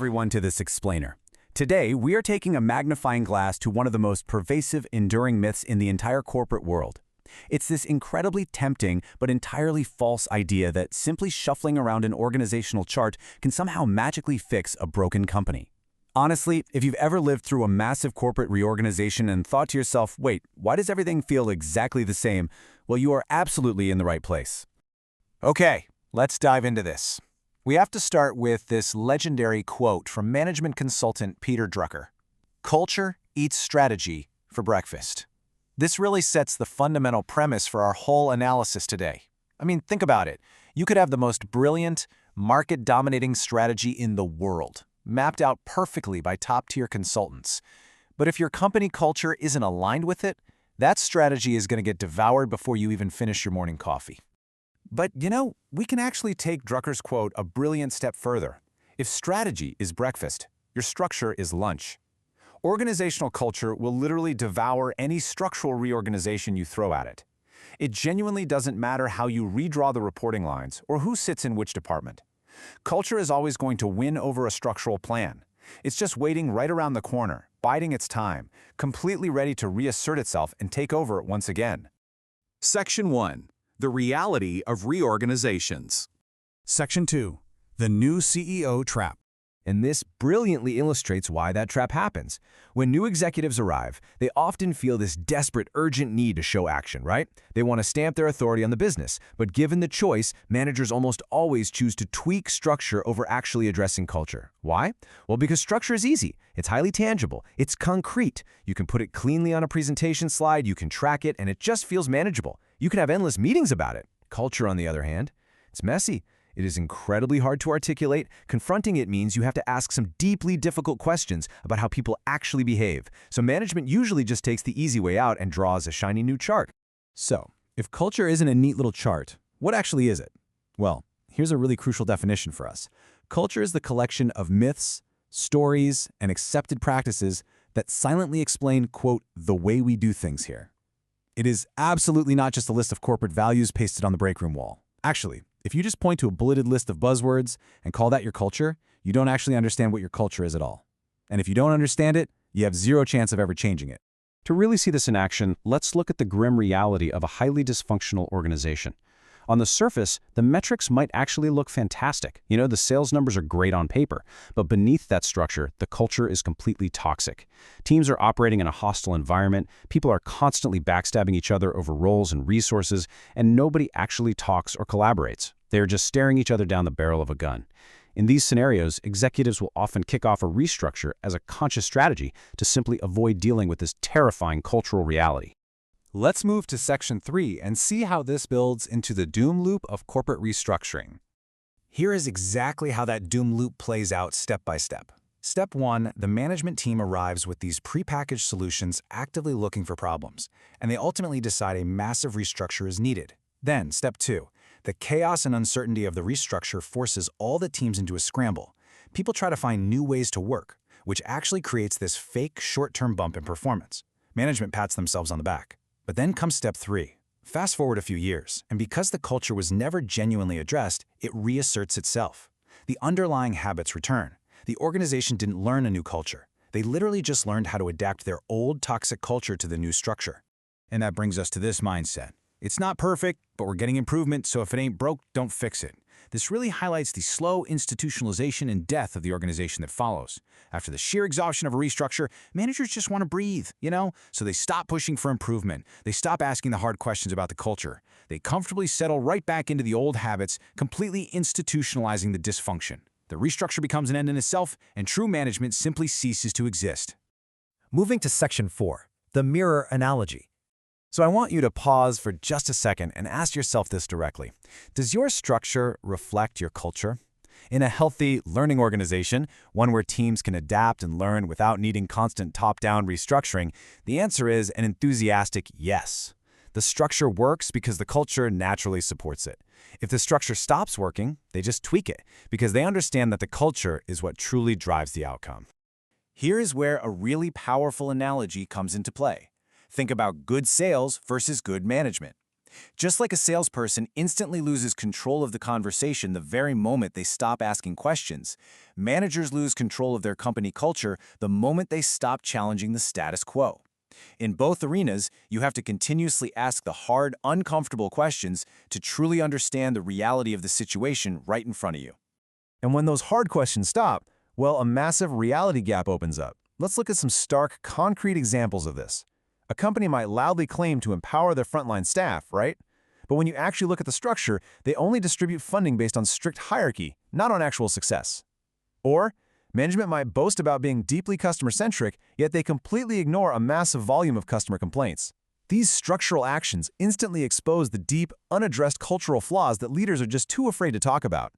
everyone to this explainer. Today, we are taking a magnifying glass to one of the most pervasive, enduring myths in the entire corporate world. It's this incredibly tempting but entirely false idea that simply shuffling around an organizational chart can somehow magically fix a broken company. Honestly, if you've ever lived through a massive corporate reorganization and thought to yourself, wait, why does everything feel exactly the same? Well, you are absolutely in the right place. Okay, let's dive into this. We have to start with this legendary quote from management consultant Peter Drucker. Culture eats strategy for breakfast. This really sets the fundamental premise for our whole analysis today. I mean, think about it. You could have the most brilliant, market-dominating strategy in the world, mapped out perfectly by top-tier consultants. But if your company culture isn't aligned with it, that strategy is going to get devoured before you even finish your morning coffee. But, we can actually take Drucker's quote a brilliant step further. If strategy is breakfast, your structure is lunch. Organizational culture will literally devour any structural reorganization you throw at it. It genuinely doesn't matter how you redraw the reporting lines or who sits in which department. Culture is always going to win over a structural plan. It's just waiting right around the corner, biding its time, completely ready to reassert itself and take over once again. Section 1. The reality of reorganizations. Section 2. The new CEO trap. And this brilliantly illustrates why that trap happens. When new executives arrive, they often feel this desperate, urgent need to show action, right? They want to stamp their authority on the business, but given the choice, managers almost always choose to tweak structure over actually addressing culture. Why? Well, because structure is easy. It's highly tangible. It's concrete. You can put it cleanly on a presentation slide, you can track it, and it just feels manageable. You can have endless meetings about it. Culture, on the other hand, it's messy. It is incredibly hard to articulate. Confronting it means you have to ask some deeply difficult questions about how people actually behave. So management usually just takes the easy way out and draws a shiny new chart. So, if culture isn't a neat little chart, what actually is it? Well, here's a really crucial definition for us. Culture is the collection of myths, stories, and accepted practices that silently explain, quote, the way we do things here. It is absolutely not just a list of corporate values pasted on the break room wall. Actually, if you just point to a bulleted list of buzzwords and call that your culture, you don't actually understand what your culture is at all. And if you don't understand it, you have zero chance of ever changing it. To really see this in action, let's look at the grim reality of a highly dysfunctional organization. On the surface, the metrics might actually look fantastic. The sales numbers are great on paper, but beneath that structure, the culture is completely toxic. Teams are operating in a hostile environment, people are constantly backstabbing each other over roles and resources, and nobody actually talks or collaborates. They are just staring each other down the barrel of a gun. In these scenarios, executives will often kick off a restructure as a conscious strategy to simply avoid dealing with this terrifying cultural reality. Let's move to Section 3 and see how this builds into the doom loop of corporate restructuring. Here is exactly how that doom loop plays out step by step. Step 1, the management team arrives with these prepackaged solutions actively looking for problems, and they ultimately decide a massive restructure is needed. Then, Step 2, the chaos and uncertainty of the restructure forces all the teams into a scramble. People try to find new ways to work, which actually creates this fake short-term bump in performance. Management pats themselves on the back. But then comes Step 3. Fast forward a few years, and because the culture was never genuinely addressed, it reasserts itself. The underlying habits return. The organization didn't learn a new culture. They literally just learned how to adapt their old toxic culture to the new structure. And that brings us to this mindset. It's not perfect, but we're getting improvement, so if it ain't broke, don't fix it. This really highlights the slow institutionalization and death of the organization that follows. After the sheer exhaustion of a restructure, managers just want to breathe, So they stop pushing for improvement. They stop asking the hard questions about the culture. They comfortably settle right back into the old habits, completely institutionalizing the dysfunction. The restructure becomes an end in itself, and true management simply ceases to exist. Moving to Section 4, the mirror analogy. So I want you to pause for just a second and ask yourself this directly. Does your structure reflect your culture? In a healthy, learning organization, one where teams can adapt and learn without needing constant top-down restructuring, the answer is an enthusiastic yes. The structure works because the culture naturally supports it. If the structure stops working, they just tweak it because they understand that the culture is what truly drives the outcome. Here is where a really powerful analogy comes into play. Think about good sales versus good management. Just like a salesperson instantly loses control of the conversation the very moment they stop asking questions, managers lose control of their company culture the moment they stop challenging the status quo. In both arenas, you have to continuously ask the hard, uncomfortable questions to truly understand the reality of the situation right in front of you. And when those hard questions stop, well, a massive reality gap opens up. Let's look at some stark, concrete examples of this. A company might loudly claim to empower their frontline staff, right? But when you actually look at the structure, they only distribute funding based on strict hierarchy, not on actual success. Or, management might boast about being deeply customer-centric, yet they completely ignore a massive volume of customer complaints. These structural actions instantly expose the deep, unaddressed cultural flaws that leaders are just too afraid to talk about.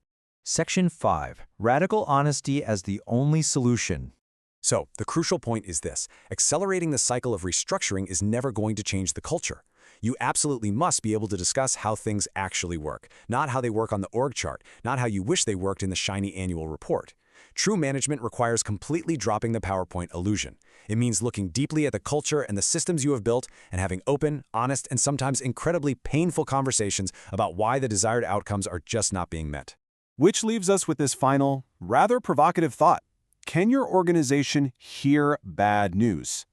Section 5. Radical honesty as the only solution. So, the crucial point is this: accelerating the cycle of restructuring is never going to change the culture. You absolutely must be able to discuss how things actually work, not how they work on the org chart, not how you wish they worked in the shiny annual report. True management requires completely dropping the PowerPoint illusion. It means looking deeply at the culture and the systems you have built and having open, honest, and sometimes incredibly painful conversations about why the desired outcomes are just not being met. Which leaves us with this final, rather provocative thought. Can your organization hear bad news?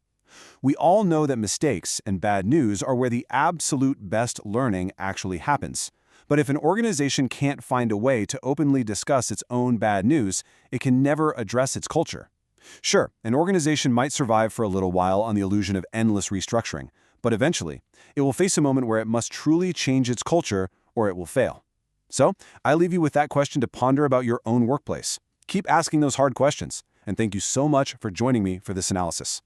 We all know that mistakes and bad news are where the absolute best learning actually happens. But if an organization can't find a way to openly discuss its own bad news, it can never address its culture. Sure, an organization might survive for a little while on the illusion of endless restructuring, but eventually, it will face a moment where it must truly change its culture or it will fail. So, I leave you with that question to ponder about your own workplace. Keep asking those hard questions, and thank you so much for joining me for this analysis.